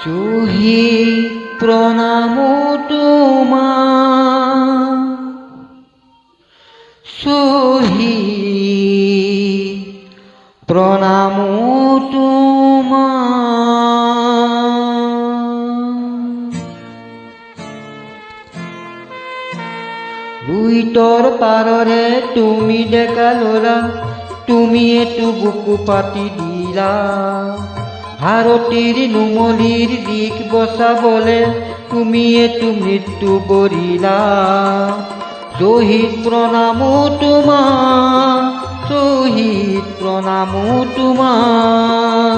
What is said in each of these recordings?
শহীদ প্রণাম তোমার, শহীদ প্রণাম তোমার। লুইটর পাৰৰে তুমি ডেকা ল'ৰা, তুমি এটু বুকু পাতি দিলা। ভাৰতীৰ নুমলীৰ দিশ বচাবলে তুমি এটু মৃত্যু বৰিলা। শহীদ প্ৰণাম তোমাৰ, শহীদ প্ৰণাম তোমাৰ,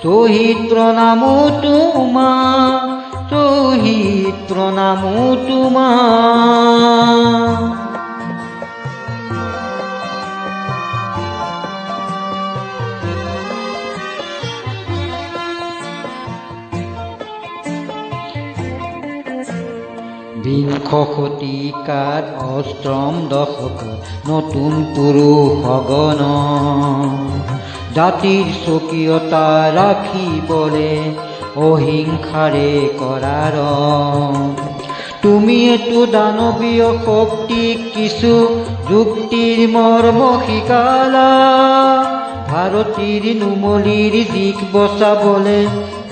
শহীদ প্ৰণাম তোমাৰ, শহীদ প্ৰণাম তোমাৰ। বিংশ শতিকাত অষ্টম দশকত নতুন পুৰুষ সগন জাতিৰ স্বকীয়তা ৰাখিবলে অহিংসাৰে কৰাৰ। তুমি এটু দানৱীয় শক্তিক কিছু যুক্তিৰ মৰ্ম শিকালা। ভাৰতীৰ নুমলীৰ দিশ বচাবলে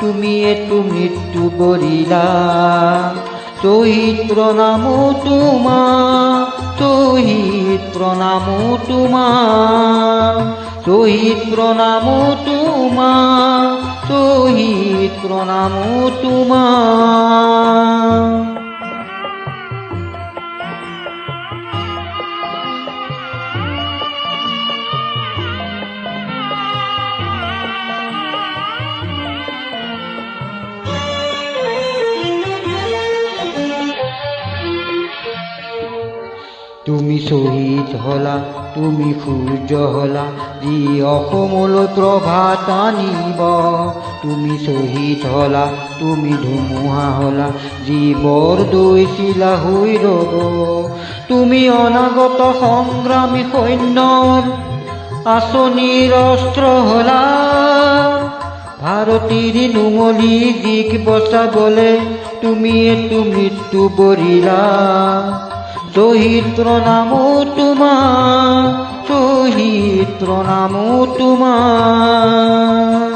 তুমি এটু মৃত্যু বৰিলা। শহীদ প্ৰণাম তোমাৰ, শহীদ প্ৰণাম তোমাৰ, শহীদ প্ৰণাম তোমাৰ, শহীদ প্ৰণাম তোমাৰ। তুমি শহীদ হলা, তুমি সূৰ্য হলা, যি অসমলৈ প্ৰভাত আনিব। তুমি শহীদ হলা, তুমি ধুমুহা হলা, যি বৰদৈচিলা হৈ ৰ'ব। তুমি অনাগত সংগ্ৰামী সৈন্যৰ আঁচনিৰ অস্ত্ৰ হলা। ভাৰতীৰ নুমলী দিশ বচাবলে তুমি এটু মৃত্যু বৰিলা। শহীদ প্ৰণাম তোমাৰ, শহীদ প্ৰণাম তোমাৰ।